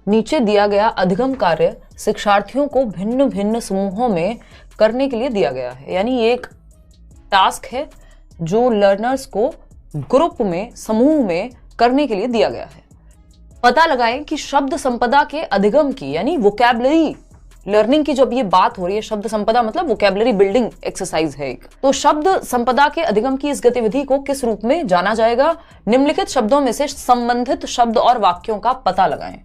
नीचे दिया गया अधिगम कार्य शिक्षार्थियों को भिन्न भिन्न समूहों में करने के लिए दिया गया है। यानी ये एक टास्क है जो लर्नर्स को ग्रुप में, समूह में करने के लिए दिया गया है। पता लगाएं कि शब्द संपदा के अधिगम की, यानी वोकैबुलरी लर्निंग की जब ये बात हो रही है, शब्द संपदा मतलब वोकैबुलरी बिल्डिंग एक्सरसाइज है एक, तो शब्द संपदा के अधिगम की इस गतिविधि को किस रूप में जाना जाएगा? निम्नलिखित शब्दों में से संबंधित शब्द और वाक्यों का पता लगाएं।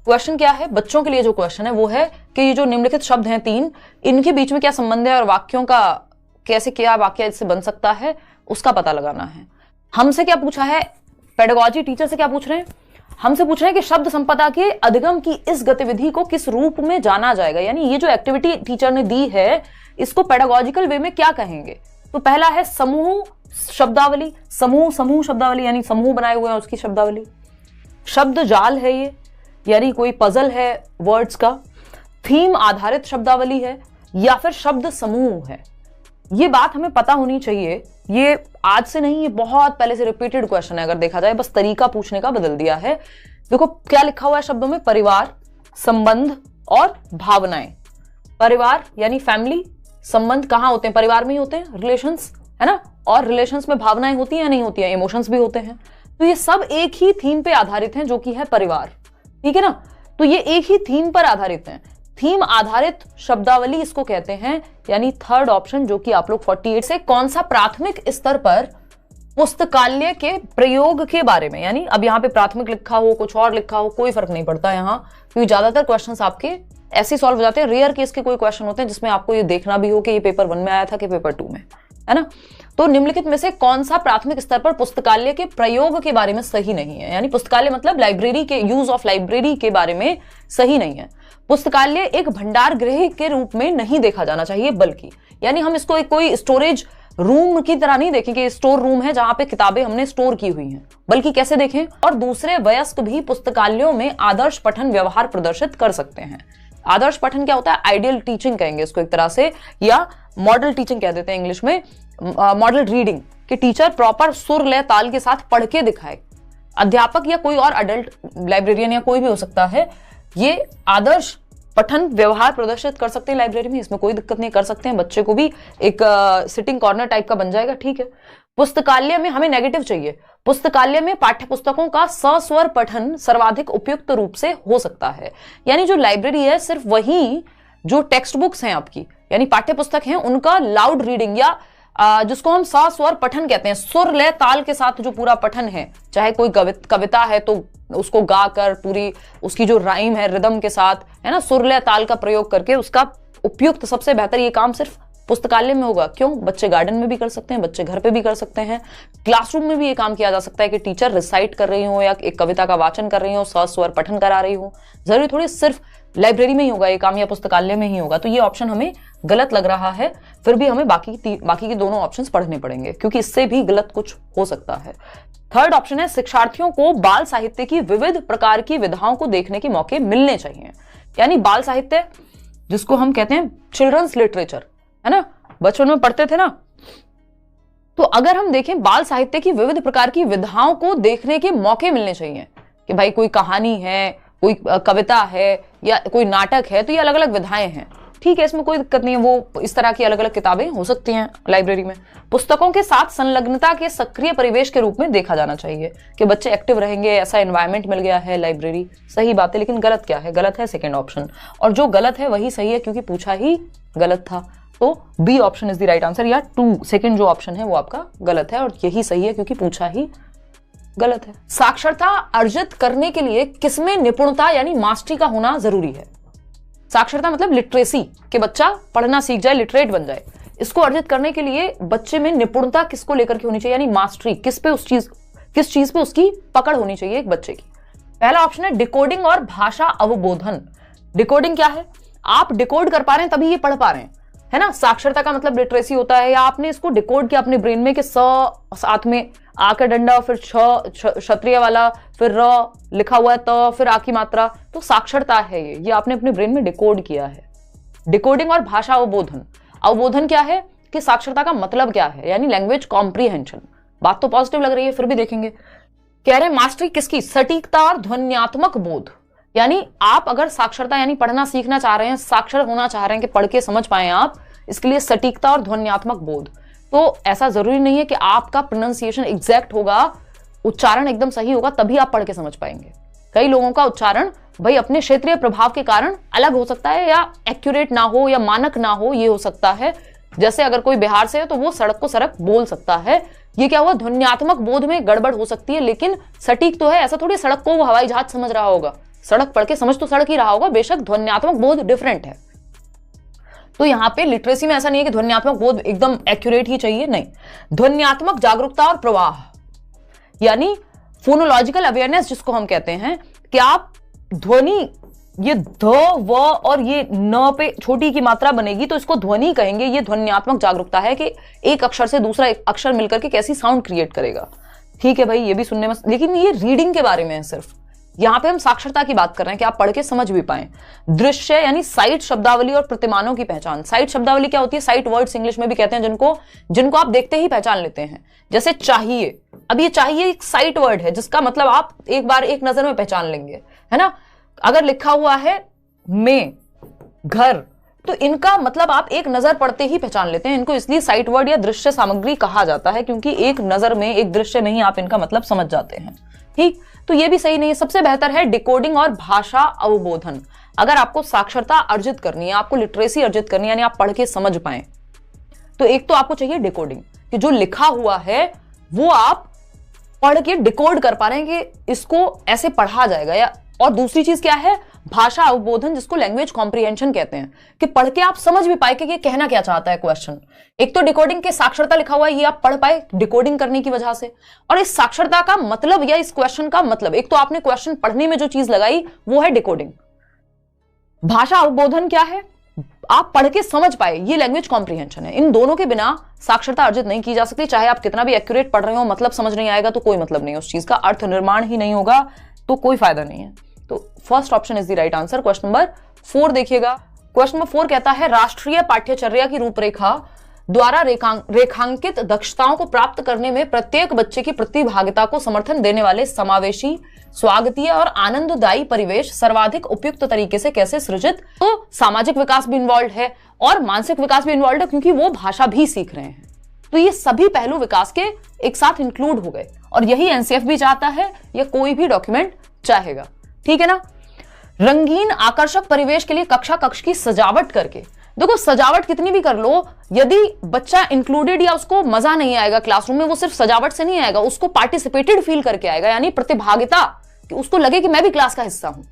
क्वेश्चन क्या है? बच्चों के लिए जो क्वेश्चन है वो है कि ये जो निम्नलिखित शब्द हैं 3, इनके बीच में क्या संबंध है और वाक्यों का कैसे, क्या वाक्य इससे बन सकता है, उसका पता लगाना है। हमसे क्या पूछा है? पेडागोजी टीचर से क्या पूछ रहे हैं? हमसे पूछ रहे हैं कि शब्द संपदा के अधिगम की इस गतिविधि को किस रूप में जाना जाएगा। यानी ये जो एक्टिविटी टीचर ने दी है इसको पेडागोजिकल वे में क्या कहेंगे? तो पहला है समूह शब्दावली, समूह शब्दावली, यानी समूह बनाए हुए हैं उसकी शब्दावली। शब्द जाल है ये, यानी कोई पजल है वर्ड्स का। थीम आधारित शब्दावली है या फिर शब्द समूह है। ये बात हमें पता होनी चाहिए। ये आज से नहीं, ये बहुत पहले से रिपीटेड क्वेश्चन है। अगर देखा जाए, बस तरीका पूछने का बदल दिया है। देखो क्या लिखा हुआ है शब्दों में? परिवार, संबंध और भावनाएं। परिवार यानी फैमिली, संबंध कहाँ होते हैं? परिवार में ही होते हैं, रिलेशंस, है ना। और रिलेशंस में भावनाएं होती हैं या नहीं होती हैं? इमोशंस भी होते हैं। तो ये सब एक ही थीम पे आधारित हैं, जो कि है परिवार, ठीक है ना। तो ये एक ही थीम पर आधारित हैं। थीम आधारित शब्दावली इसको कहते हैं। यानी थर्ड ऑप्शन जो कि आप लोग 48 से, कौन सा प्राथमिक स्तर पर पुस्तकालय के प्रयोग के बारे में, यानी अब यहाँ पे प्राथमिक लिखा हो, कुछ और लिखा हो, कोई फर्क नहीं पड़ता यहाँ, क्योंकि ज्यादातर क्वेश्चंस आपके ऐसे सॉल्व हो जाते हैं। रेयर केस के कोई क्वेश्चन होते हैं जिसमें आपको ये देखना भी हो कि ये पेपर 1 में आया था कि पेपर 2 में, है ना। तो निम्नलिखित में से कौन सा प्राथमिक स्तर पर पुस्तकालय के प्रयोग के बारे में सही नहीं है? यानी पुस्तकालय मतलब लाइब्रेरी के, यूज ऑफ लाइब्रेरी के बारे में सही नहीं है। पुस्तकालय एक भंडार गृह के रूप में नहीं देखा जाना चाहिए, बल्कि, यानी हम इसको एक कोई स्टोरेज रूम की तरह नहीं देखें कि स्टोर रूम है जहां पे किताबें हमने स्टोर की हुई हैं, बल्कि कैसे देखें? और दूसरे वयस्क भी पुस्तकालयों में आदर्श पठन व्यवहार प्रदर्शित कर सकते हैं। आदर्श पठन क्या होता है? आइडियल टीचिंग कहेंगे इसको एक तरह से, या मॉडल टीचिंग कह देते हैं इंग्लिश में, मॉडल रीडिंग, कि टीचर प्रॉपर सुर लय ताल के साथ पढ़ के दिखाए। अध्यापक या कोई और अडल्ट, लाइब्रेरियन या कोई भी हो सकता है, ये आदर्श पठन व्यवहार प्रदर्शित कर सकते हैं लाइब्रेरी में, इसमें कोई दिक्कत नहीं, कर सकते हैं। बच्चे को भी एक सिटिंग कॉर्नर टाइप का बन जाएगा, ठीक है। पुस्तकालय में हमें नेगेटिव चाहिए। पुस्तकालय में पाठ्य पुस्तकों का सस्वर पठन सर्वाधिक उपयुक्त रूप से हो सकता है। यानी जो लाइब्रेरी है सिर्फ वही जो टेक्स्ट बुक्स हैं आपकी, यानी पाठ्य पुस्तक हैं, उनका लाउड रीडिंग या जिसको हम सस्वर पठन कहते हैं, सुर लय ताल के साथ जो पूरा पठन है, चाहे कोई कविता है तो उसको गाकर पूरी उसकी जो राइम है रिदम के साथ, है ना, सुर लय ताल का प्रयोग करके उसका उपयुक्त, सबसे बेहतर ये काम सिर्फ पुस्तकालय में होगा। क्यों? बच्चे गार्डन में भी कर सकते हैं, बच्चे घर पे भी कर सकते हैं, क्लासरूम में भी ये काम किया जा सकता है कि टीचर रिसाइट कर रही हो या एक कविता का वाचन कर रही हो, सस्वर पठन करा रही हो। जरूरी थोड़ी सिर्फ लाइब्रेरी में ही होगा ये काम या पुस्तकालय में ही होगा। तो ये ऑप्शन हमें गलत लग रहा है। फिर भी हमें बाकी के दोनों ऑप्शंस पढ़ने पड़ेंगे, क्योंकि इससे भी गलत कुछ हो सकता है। थर्ड ऑप्शन है शिक्षार्थियों को बाल साहित्य की विविध प्रकार की विधाओं को देखने के मौके मिलने चाहिए। यानी बाल साहित्य जिसको हम कहते हैं चिल्ड्रंस लिटरेचर, है ना, बचपन में पढ़ते थे ना। तो अगर हम देखें बाल साहित्य की विविध प्रकार की विधाओं को देखने के मौके मिलने चाहिए, कि भाई कोई कहानी है, कोई कविता है या कोई नाटक है, तो ये अलग अलग विधाएं हैं, ठीक है, इसमें कोई दिक्कत नहीं है। वो इस तरह की अलग अलग किताबें हो सकती हैं लाइब्रेरी में। पुस्तकों के साथ संलग्नता के सक्रिय परिवेश के रूप में देखा जाना चाहिए, कि बच्चे एक्टिव रहेंगे, ऐसा एनवायरनमेंट मिल गया है लाइब्रेरी। सही बात है, लेकिन गलत क्या है? गलत है सेकेंड ऑप्शन, और जो गलत है वही सही है क्योंकि पूछा ही गलत था। तो B option is the right answer, या 2 सेकेंड जो ऑप्शन है वो आपका गलत है और यही सही है क्योंकि पूछा ही गलत है। साक्षरता अर्जित करने के लिए किसमें निपुणता यानी मास्टरी का होना जरूरी है? साक्षरता मतलब लिटरेसी, कि बच्चा पढ़ना सीख जाए, लिटरेट बन जाए। इसको अर्जित करने के लिए बच्चे में निपुणता किसको लेकर के होनी चाहिए, यानी मास्टरी, किस चीज पे उसकी पकड़ होनी चाहिए एक बच्चे की? पहला ऑप्शन है डिकोडिंग और भाषा अवबोधन। डिकोडिंग क्या है? आप डिकोड कर पा रहे हैं तभी ये पढ़ पा रहे हैं, है ना। साक्षरता का मतलब लिटरेसी होता है, या आपने इसको डिकोड किया अपने ब्रेन में कि स साथ में आ का डंडा, फिर क्षत्रिय वाला, फिर र लिखा हुआ है, त फिर आ की मात्रा, तो साक्षरता है ये आपने अपने ब्रेन में डिकोड किया है। डिकोडिंग और भाषा अवबोधन। अवबोधन क्या है कि साक्षरता का मतलब क्या है, यानी लैंग्वेज कॉम्प्रीहेंशन। बात तो पॉजिटिव लग रही है, फिर भी देखेंगे। कह रहे हैं मास्टरी किसकी? सटीकता और ध्वन्यात्मक बोध, यानी आप अगर साक्षरता यानी पढ़ना सीखना चाह रहे हैं, साक्षर होना चाह रहे हैं कि पढ़ के समझ पाए आप, इसके लिए सटीकता और ध्वन्यात्मक बोध। तो ऐसा जरूरी नहीं है कि आपका प्रोनाउंसिएशन एग्जैक्ट होगा, उच्चारण एकदम सही होगा तभी आप पढ़ के समझ पाएंगे। कई लोगों का उच्चारण भाई अपने क्षेत्रीय प्रभाव के कारण अलग हो सकता है, या एक्यूरेट ना हो या मानक ना हो, ये हो सकता है। जैसे अगर कोई बिहार से है तो वो सड़क को सड़क बोल सकता है, ये क्या हुआ, ध्वन्यात्मक बोध में गड़बड़ हो सकती है, लेकिन सटीक तो है। ऐसा थोड़ी सड़क को वो हवाई जहाज समझ रहा होगा, सड़क पढ़ के समझ तो सड़क ही रहा होगा, बेशक ध्वन्यात्मक बोध डिफरेंट है। तो यहां पे लिटरेसी में ऐसा नहीं है कि ध्वन्यात्मक बोध एकदम एक्यूरेट ही चाहिए, नहीं। ध्वन्यात्मक जागरूकता और प्रवाह यानी फोनोलॉजिकल अवेयरनेस जिसको हम कहते हैं, कि आप ध्वनि, ये ध व और ये न पे छोटी की मात्रा बनेगी तो इसको ध्वनि कहेंगे। ये ध्वन्यात्मक जागरूकता है कि एक अक्षर से दूसरा एक अक्षर मिलकर के कैसी साउंड क्रिएट करेगा। ठीक है भाई, ये भी सुनने में, लेकिन ये रीडिंग के बारे में है सिर्फ। यहां पे हम साक्षरता की बात कर रहे हैं कि आप पढ़ के समझ भी पाए। दृश्य यानी साइट शब्दावली और प्रतिमानों की पहचान। साइट शब्दावली क्या होती है, साइट वर्ड्स इंग्लिश में भी कहते हैं, जिनको आप देखते ही पहचान लेते हैं। जैसे चाहिए, अब ये चाहिए एक साइट वर्ड है जिसका मतलब आप एक बार एक नजर में पहचान लेंगे, है ना। अगर लिखा हुआ है में घर, तो इनका मतलब आप एक नजर पढ़ते ही पहचान लेते हैं। इनको इसलिए साइट वर्ड या दृश्य सामग्री कहा जाता है, क्योंकि एक नजर में, एक दृश्य में ही आप इनका मतलब समझ जाते हैं। ठीक, तो ये भी सही नहीं है। सबसे बेहतर है डिकोडिंग और भाषा अवबोधन। अगर आपको साक्षरता अर्जित करनी है, आपको लिटरेसी अर्जित करनी है, यानी आप पढ़ के समझ पाए, तो एक तो आपको चाहिए डिकोडिंग, कि जो लिखा हुआ है वो आप पढ़ के डिकोड कर पा रहे हैं कि इसको ऐसे पढ़ा जाएगा। या और दूसरी चीज क्या है, भाषा अवबोधन, जिसको लैंग्वेज कॉम्प्रिहेंशन कहते हैं, कि पढ़ के आप समझ भी पाए कि ये कहना क्या चाहता है क्वेश्चन। एक तो डिकोडिंग के साक्षरता लिखा हुआ है, ये आप पढ़ पाए डिकोडिंग करने की वजह से। और इस साक्षरता का मतलब या इस क्वेश्चन का मतलब, एक तो आपने क्वेश्चन पढ़ने में जो चीज लगाई वो है डिकोडिंग। भाषा अवबोधन क्या है, आप पढ़ के समझ पाए, ये लैंग्वेज कॉम्प्रिहेंशन है। इन दोनों के बिना साक्षरता अर्जित नहीं की जा सकती। चाहे आप कितना भी एक्यूरेट पढ़ रहे हो, मतलब समझ नहीं आएगा तो कोई मतलब नहीं, उस चीज का अर्थ निर्माण ही नहीं होगा, तो कोई फायदा नहीं है। तो first option is the right answer. Question number 4 देखिएगा। क्वेश्चन नंबर 4 कहता है, राष्ट्रीय पाठ्यचर्या की रूपरेखा द्वारा रेखांकित दक्षताओं को प्राप्त करने में प्रत्येक बच्चे की प्रतिभागिता को समर्थन देने वाले समावेशी, स्वागतीय और आनंददायी परिवेश सर्वाधिक उपयुक्त तरीके से कैसे सृजित। तो सामाजिक विकास भी इन्वॉल्व है और मानसिक विकास भी इन्वॉल्व है, क्योंकि वो भाषा भी सीख रहे हैं। तो ये सभी पहलू विकास के एक साथ इंक्लूड हो गए, और यही एनसीएफ भी चाहता है या कोई भी डॉक्यूमेंट चाहेगा। ठीक है ना। रंगीन आकर्षक परिवेश के लिए कक्षा कक्ष की सजावट करके, देखो सजावट कितनी भी कर लो, यदि बच्चा इंक्लूडेड या उसको मजा नहीं आएगा क्लासरूम में, वो सिर्फ सजावट से नहीं आएगा, उसको पार्टिसिपेटेड फील करके आएगा, यानी प्रतिभागिता, कि उसको लगे कि मैं भी क्लास का हिस्सा हूं।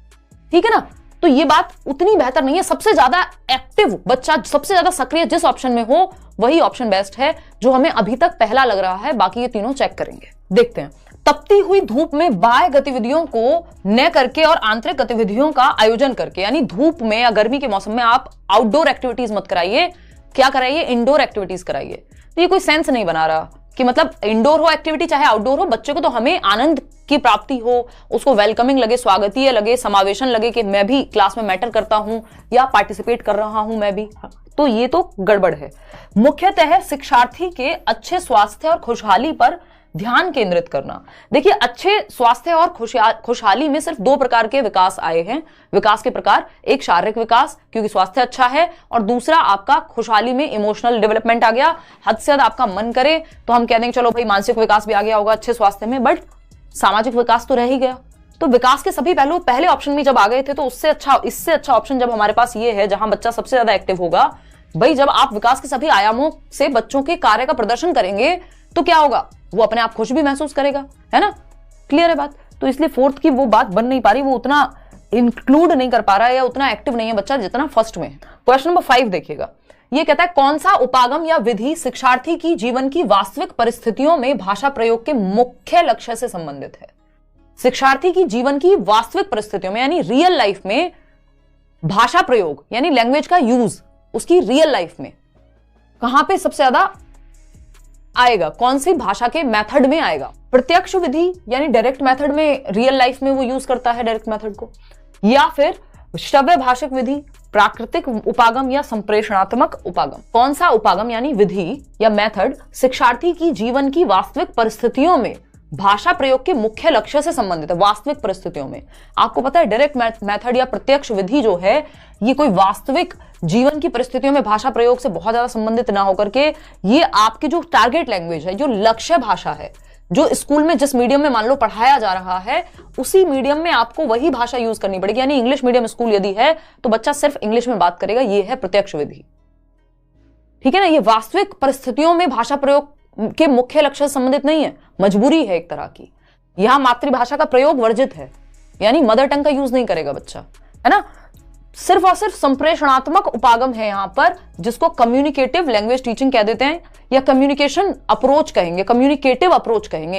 ठीक है ना। तो ये बात उतनी बेहतर नहीं है। सबसे ज्यादा एक्टिव बच्चा, सबसे ज्यादा सक्रिय जिस ऑप्शन में हो वही ऑप्शन बेस्ट है, जो हमें अभी तक पहला लग रहा है। बाकी ये तीनों चेक करेंगे। देखते हैं। तपती हुई धूप में बाह्य गतिविधियों को न करके और आंतरिक गतिविधियों का आयोजन करके, यानी धूप में या गर्मी के मौसम में आप आउटडोर एक्टिविटीज मत कराइए, क्या कराइए, इंडोर एक्टिविटीज कराइए। तो ये कोई सेंस नहीं बना रहा कि मतलब इंडोर हो एक्टिविटी चाहे आउटडोर हो, बच्चे को तो हमें आनंद की प्राप्ति हो, उसको वेलकमिंग लगे, स्वागतीय लगे, समावेशन लगे कि मैं भी क्लास में मैटर करता हूं या पार्टिसिपेट कर रहा हूं मैं भी। तो ये तो गड़बड़ है। मुख्यतः शिक्षार्थी के अच्छे स्वास्थ्य और खुशहाली पर ध्यान केंद्रित करना। देखिए, अच्छे स्वास्थ्य और खुशहाली में सिर्फ 2 प्रकार के विकास आए हैं। विकास के प्रकार, एक शारीरिक विकास क्योंकि स्वास्थ्य अच्छा है, और दूसरा आपका खुशहाली में इमोशनल डेवलपमेंट आ गया। हद से ज्यादा आपका मन करे तो हम कह देंगे चलो भाई मानसिक विकास भी आ गया होगा अच्छे स्वास्थ्य में, बट सामाजिक विकास तो रह ही गया। तो विकास के सभी पहलू पहले ऑप्शन में जब आ गए थे, तो उससे अच्छा, इससे अच्छा ऑप्शन जब हमारे पास ये है जहां बच्चा सबसे ज्यादा एक्टिव होगा। भाई जब आप विकास के सभी आयामों से बच्चों के कार्य का प्रदर्शन करेंगे तो क्या होगा, वो अपने आप खुश भी महसूस करेगा, है ना। क्लियर है बात। तो इसलिए 4th की वो बात बन नहीं पा रही, वो उतना इंक्लूड नहीं कर पा रहा है या उतना एक्टिव नहीं है बच्चा जितना फर्स्ट में है। क्वेश्चन नंबर 5 देखिएगा। ये कहता है, कौन सा उपागम या विधि शिक्षार्थी की जीवन की वास्तविक परिस्थितियों में भाषा प्रयोग के मुख्य लक्ष्य से संबंधित है। शिक्षार्थी की जीवन की वास्तविक परिस्थितियों में, यानी रियल लाइफ में भाषा प्रयोग यानी लैंग्वेज का यूज, उसकी रियल लाइफ में कहां पे सबसे ज्यादा आएगा, कौन सी भाषा के मेथड में आएगा। प्रत्यक्ष विधि यानी डायरेक्ट मेथड में रियल लाइफ में वो यूज करता है डायरेक्ट मेथड को, या फिर श्रव्य भाषिक विधि, प्राकृतिक उपागम या संप्रेषणात्मक उपागम। कौन सा उपागम यानी विधि या मेथड शिक्षार्थी की जीवन की वास्तविक परिस्थितियों में भाषा प्रयोग के मुख्य लक्ष्य से संबंधित है वास्तविक परिस्थितियों में। आपको पता है डायरेक्ट मेथड या प्रत्यक्ष विधि जो है ये कोई वास्तविक जीवन की परिस्थितियों में भाषा प्रयोग से बहुत ज्यादा संबंधित ना होकर के ये आपकी जो टारगेट लैंग्वेज है, जो लक्ष्य भाषा है, जो स्कूल में जिस मीडियम में मान लो पढ़ाया जा रहा है उसी मीडियम में आपको वही भाषा यूज करनी पड़ेगी। यानी इंग्लिश मीडियम स्कूल यदि है तो बच्चा सिर्फ इंग्लिश में बात करेगा, ये है प्रत्यक्ष विधि। ठीक है ना, ये वास्तविक परिस्थितियों में भाषा प्रयोग के मुख्य लक्ष्य से संबंधित नहीं है, मजबूरी है एक तरह की। यहां मातृभाषा का प्रयोग वर्जित है, यानी मदर टंग का यूज नहीं करेगा बच्चा, है ना। सिर्फ और सिर्फ संप्रेषणात्मक उपागम है यहां पर, जिसको कम्युनिकेटिव लैंग्वेज टीचिंग कह देते हैं या कम्युनिकेशन अप्रोच कहेंगे, कम्युनिकेटिव अप्रोच कहेंगे।